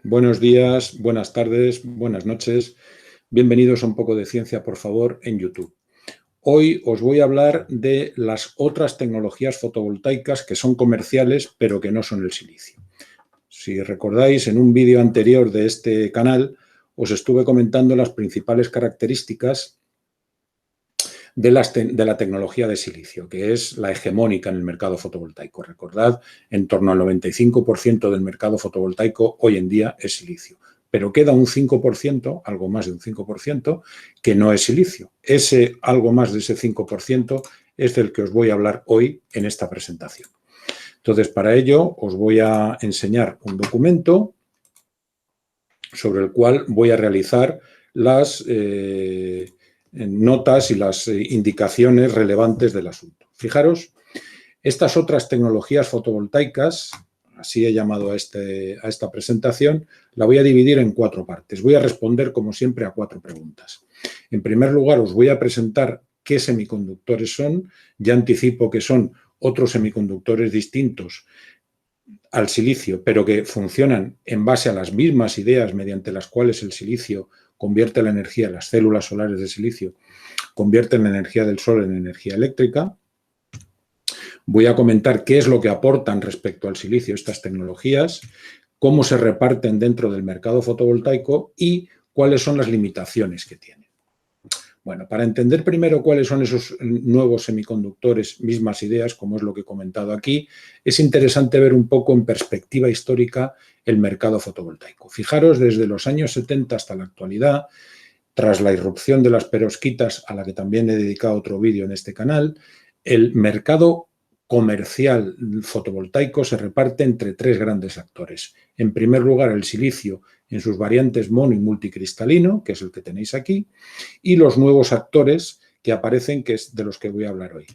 Buenos días, buenas tardes, buenas noches. Bienvenidos a Un poco de ciencia, por favor, en YouTube. Hoy os voy a hablar de las otras tecnologías fotovoltaicas que son comerciales, pero que no son el silicio. Si recordáis, en un vídeo anterior de este canal os estuve comentando las principales características de la tecnología de silicio, que es la hegemónica en el mercado fotovoltaico. Recordad, en torno al 95% del mercado fotovoltaico hoy en día es silicio. Pero queda un 5%, algo más de un 5%, que no es silicio. Ese algo más de ese 5% es del que os voy a hablar hoy en esta presentación. Entonces, para ello os voy a enseñar un documento sobre el cual voy a realizar las notas y las indicaciones relevantes del asunto. Fijaros, estas otras tecnologías fotovoltaicas, así he llamado a esta presentación, la voy a dividir en 4 partes. Voy a responder, como siempre, a 4 preguntas. En primer lugar, os voy a presentar qué semiconductores son. Ya anticipo que son otros semiconductores distintos al silicio, pero que funcionan en base a las mismas ideas mediante las cuales el silicio convierte la energía, las células solares de silicio, convierten la energía del sol en energía eléctrica. Voy a comentar qué es lo que aportan respecto al silicio estas tecnologías, cómo se reparten dentro del mercado fotovoltaico y cuáles son las limitaciones que tienen. Bueno, para entender primero cuáles son esos nuevos semiconductores, mismas ideas, como es lo que he comentado aquí, es interesante ver un poco en perspectiva histórica el mercado fotovoltaico. Fijaros, desde los años 70 hasta la actualidad, tras la irrupción de las perovskitas, a la que también he dedicado otro vídeo en este canal, el mercado comercial fotovoltaico se reparte entre 3 grandes actores. En primer lugar, el silicio en sus variantes mono y multicristalino, que es el que tenéis aquí, y los nuevos actores que aparecen, que es de los que voy a hablar hoy.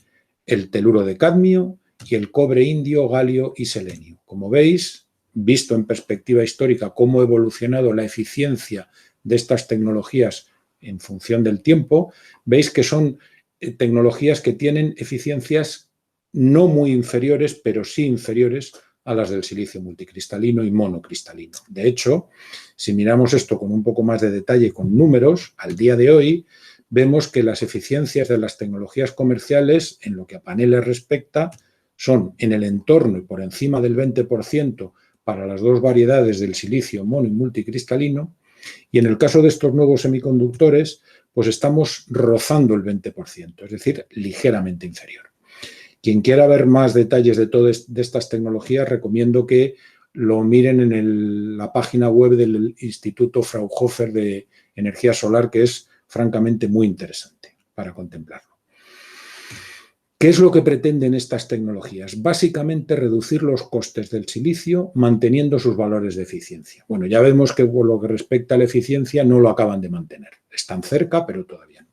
El teluro de cadmio y el cobre indio, galio y selenio. Como veis, visto en perspectiva histórica cómo ha evolucionado la eficiencia de estas tecnologías en función del tiempo, veis que son tecnologías que tienen eficiencias no muy inferiores, pero sí inferiores a las del silicio multicristalino y monocristalino. De hecho, si miramos esto con un poco más de detalle, con números, al día de hoy, vemos que las eficiencias de las tecnologías comerciales, en lo que a paneles respecta, son en el entorno y por encima del 20% para las 2 variedades del silicio mono y multicristalino, y en el caso de estos nuevos semiconductores, pues estamos rozando el 20%, es decir, ligeramente inferior. Quien quiera ver más detalles de estas tecnologías, recomiendo que lo miren en la página web del Instituto Fraunhofer de Energía Solar, que es francamente muy interesante para contemplarlo. ¿Qué es lo que pretenden estas tecnologías? Básicamente reducir los costes del silicio manteniendo sus valores de eficiencia. Bueno, ya vemos que por lo que respecta a la eficiencia no lo acaban de mantener. Están cerca, pero todavía no.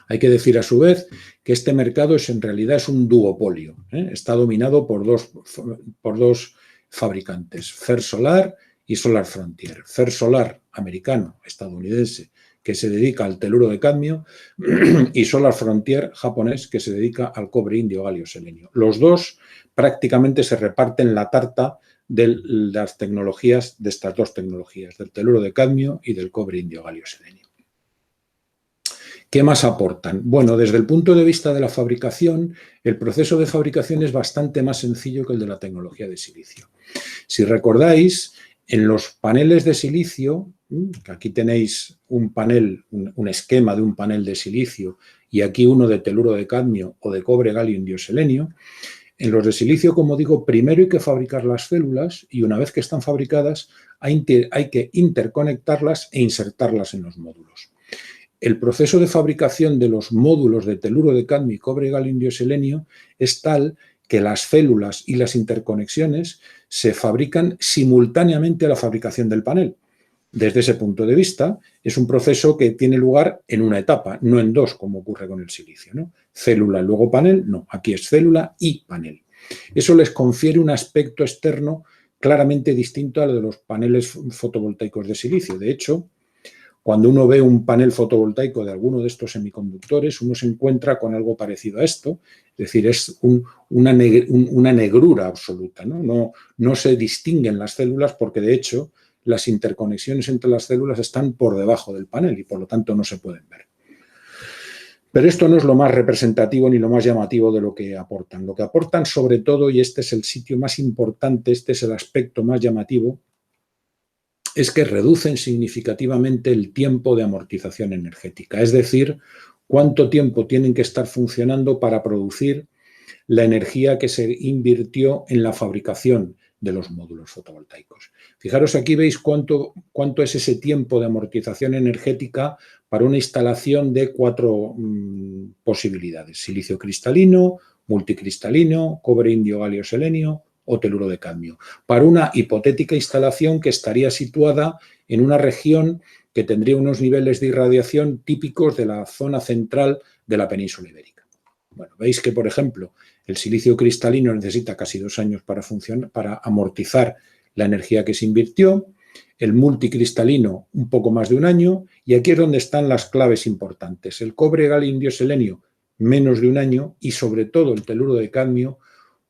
Hay que decir a su vez que este mercado en realidad es un duopolio. Está dominado por dos fabricantes, First Solar y Solar Frontier. First Solar, americano, estadounidense, que se dedica al teluro de cadmio, y Solar Frontier, japonés, que se dedica al cobre indio, galio, selenio. Los dos prácticamente se reparten la tarta de las tecnologías, de estas 2 tecnologías, del teluro de cadmio y del cobre indio, galio, selenio. ¿Qué más aportan? Bueno, desde el punto de vista de la fabricación, el proceso de fabricación es bastante más sencillo que el de la tecnología de silicio. Si recordáis, en los paneles de silicio, que aquí tenéis un panel, un esquema de un panel de silicio y aquí uno de teluro de cadmio o de cobre, galio, indio, selenio, en los de silicio, como digo, primero hay que fabricar las células y una vez que están fabricadas hay que interconectarlas e insertarlas en los módulos. El proceso de fabricación de los módulos de teluro de cadmio, cobre, galio, indio, selenio es tal que las células y las interconexiones se fabrican simultáneamente a la fabricación del panel. Desde ese punto de vista, es un proceso que tiene lugar en una etapa, no en 2, como ocurre con el silicio, ¿no? Célula, luego panel, no, aquí es célula y panel. Eso les confiere un aspecto externo claramente distinto al de los paneles fotovoltaicos de silicio. De hecho, cuando uno ve un panel fotovoltaico de alguno de estos semiconductores, uno se encuentra con algo parecido a esto, es decir, es una negrura absoluta, ¿no? No se distinguen las células porque, de hecho, las interconexiones entre las células están por debajo del panel y por lo tanto no se pueden ver. Pero esto no es lo más representativo ni lo más llamativo de lo que aportan. Lo que aportan sobre todo, y este es el sitio más importante, este es el aspecto más llamativo, es que reducen significativamente el tiempo de amortización energética, es decir, cuánto tiempo tienen que estar funcionando para producir la energía que se invirtió en la fabricación de los módulos fotovoltaicos. Fijaros, aquí veis cuánto es ese tiempo de amortización energética para una instalación de 4 posibilidades: silicio cristalino, multicristalino, cobre, indio, galio, selenio o teluro de cadmio, para una hipotética instalación que estaría situada en una región que tendría unos niveles de irradiación típicos de la zona central de la península ibérica. Bueno, veis que, por ejemplo, el silicio cristalino necesita casi 2 años para funcionar, para amortizar la energía que se invirtió, el multicristalino un poco más de 1 año, y aquí es donde están las claves importantes. El cobre, galio, indio, selenio, menos de 1 año, y sobre todo el teluro de cadmio,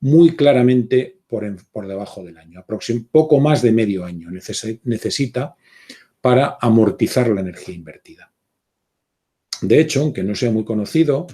muy claramente por debajo del año. Poco más de medio año necesita para amortizar la energía invertida. De hecho, aunque no sea muy conocido,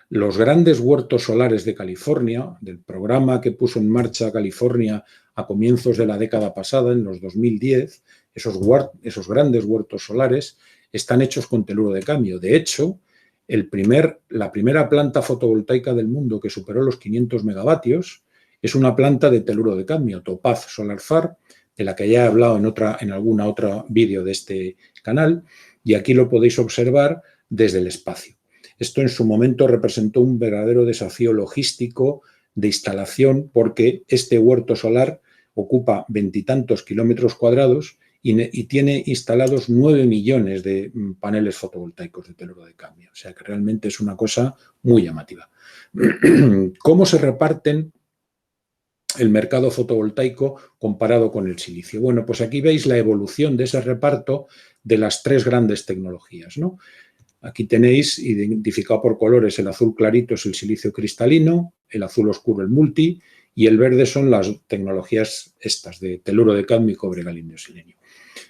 los grandes huertos solares de California, del programa que puso en marcha California a comienzos de la década pasada, en los 2010, esos grandes huertos solares están hechos con teluro de cadmio. De hecho, la primera planta fotovoltaica del mundo que superó los 500 megavatios es una planta de teluro de cadmio, Topaz Solar Farm, de la que ya he hablado en alguna otra vídeo de este canal, y aquí lo podéis observar desde el espacio. Esto en su momento representó un verdadero desafío logístico de instalación, porque este huerto solar ocupa 20 y tantos kilómetros cuadrados y tiene instalados 9 millones de paneles fotovoltaicos de teluro de cadmio. O sea que realmente es una cosa muy llamativa. ¿Cómo se reparten el mercado fotovoltaico comparado con el silicio? Bueno, pues aquí veis la evolución de ese reparto de las 3 grandes tecnologías, ¿no? Aquí tenéis identificado por colores: el azul clarito es el silicio cristalino, el azul oscuro el multi y el verde son las tecnologías estas de teluro de cadmio y cobre, galio, indio, selenio.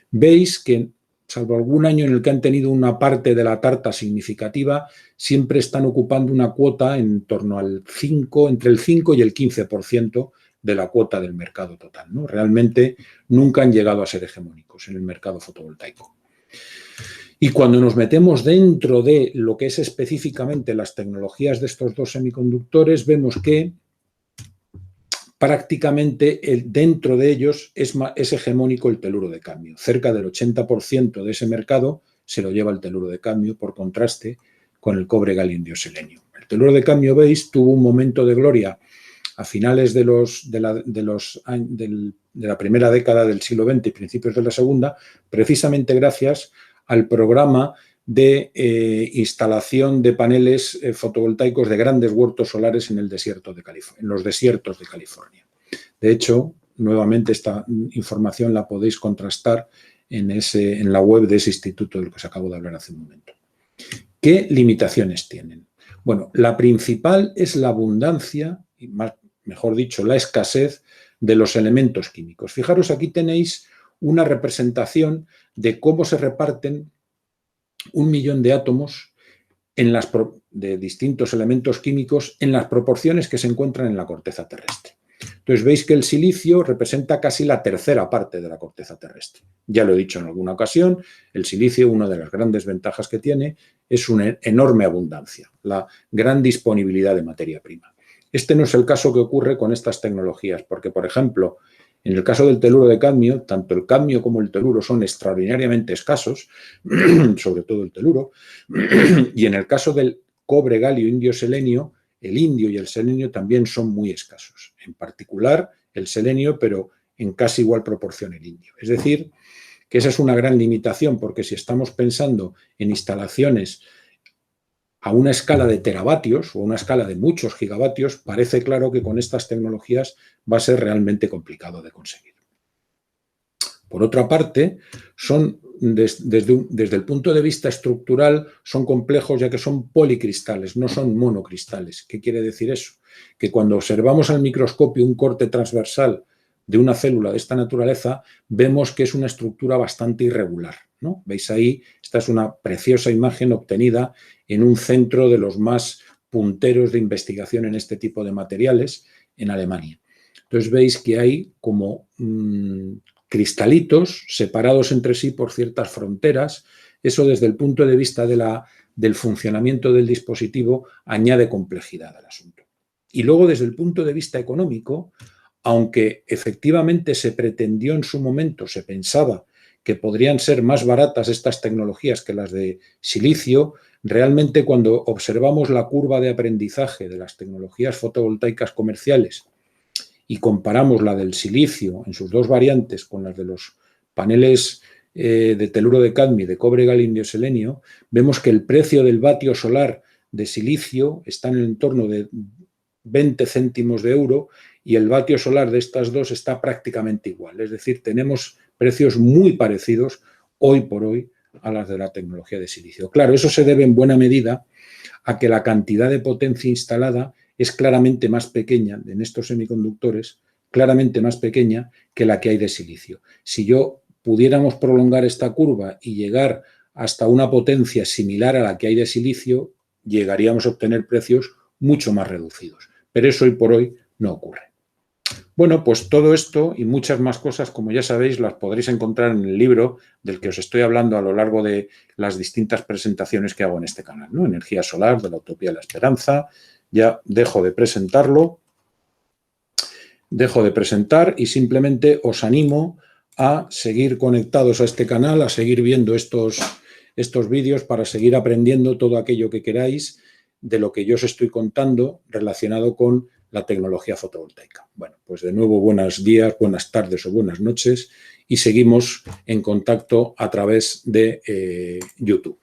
Veis que, salvo algún año en el que han tenido una parte de la tarta significativa, siempre están ocupando una cuota en torno al 5, entre el 5 y el 15% de la cuota del mercado total, ¿no? Realmente nunca han llegado a ser hegemónicos en el mercado fotovoltaico. Y cuando nos metemos dentro de lo que es específicamente las tecnologías de estos 2 semiconductores, vemos que prácticamente dentro de ellos es hegemónico el teluro de cadmio. Cerca del 80% de ese mercado se lo lleva el teluro de cadmio, por contraste con el cobre, galio, indio, selenio. El teluro de cadmio, veis, tuvo un momento de gloria a finales de la primera década del siglo XX y principios de la segunda, precisamente gracias al programa de instalación de paneles fotovoltaicos de grandes huertos solares en los desiertos de California. De hecho, nuevamente esta información la podéis contrastar en la web de ese instituto del que os acabo de hablar hace un momento. ¿Qué limitaciones tienen? Bueno, la principal es la abundancia, y mejor dicho, la escasez de los elementos químicos. Fijaros, aquí tenéis una representación de cómo se reparten 1 millón de átomos de distintos elementos químicos en las proporciones que se encuentran en la corteza terrestre. Entonces veis que el silicio representa casi la tercera parte de la corteza terrestre. Ya lo he dicho en alguna ocasión, el silicio, una de las grandes ventajas que tiene es una enorme abundancia, la gran disponibilidad de materia prima. Este no es el caso que ocurre con estas tecnologías, porque, por ejemplo, en el caso del teluro de cadmio, tanto el cadmio como el teluro son extraordinariamente escasos, sobre todo el teluro, y en el caso del cobre, galio, indio, selenio, el indio y el selenio también son muy escasos. En particular el selenio, pero en casi igual proporción el indio. Es decir, que esa es una gran limitación, porque si estamos pensando en instalaciones a una escala de teravatios o a una escala de muchos gigavatios, parece claro que con estas tecnologías va a ser realmente complicado de conseguir. Por otra parte, desde el punto de vista estructural, son complejos, ya que son policristales, no son monocristales. ¿Qué quiere decir eso? Que cuando observamos al microscopio un corte transversal de una célula de esta naturaleza, vemos que es una estructura bastante irregular, ¿no? ¿Veis ahí? Esta es una preciosa imagen obtenida en un centro de los más punteros de investigación en este tipo de materiales en Alemania. Entonces veis que hay como cristalitos separados entre sí por ciertas fronteras. Eso desde el punto de vista del funcionamiento del dispositivo añade complejidad al asunto. Y luego desde el punto de vista económico, aunque efectivamente se pretendió en su momento, se pensaba que podrían ser más baratas estas tecnologías que las de silicio, realmente cuando observamos la curva de aprendizaje de las tecnologías fotovoltaicas comerciales y comparamos la del silicio en sus dos variantes con las de los paneles de teluro de cadmio, de cobre, galinio, selenio, vemos que el precio del vatio solar de silicio está en el entorno de 20 céntimos de euro y el vatio solar de estas dos está prácticamente igual. Es decir, tenemos precios muy parecidos hoy por hoy a las de la tecnología de silicio. Claro, eso se debe en buena medida a que la cantidad de potencia instalada es claramente más pequeña en estos semiconductores, claramente más pequeña que la que hay de silicio. Si yo pudiéramos prolongar esta curva y llegar hasta una potencia similar a la que hay de silicio, llegaríamos a obtener precios mucho más reducidos. Pero eso hoy por hoy no ocurre. Bueno, pues todo esto y muchas más cosas, como ya sabéis, las podréis encontrar en el libro del que os estoy hablando a lo largo de las distintas presentaciones que hago en este canal, ¿no? Energía solar, de la utopía a la esperanza. Ya dejo de presentarlo, dejo de presentar y simplemente os animo a seguir conectados a este canal, a seguir viendo estos vídeos para seguir aprendiendo todo aquello que queráis de lo que yo os estoy contando relacionado con la tecnología fotovoltaica. Bueno, pues de nuevo buenos días, buenas tardes o buenas noches y seguimos en contacto a través de YouTube.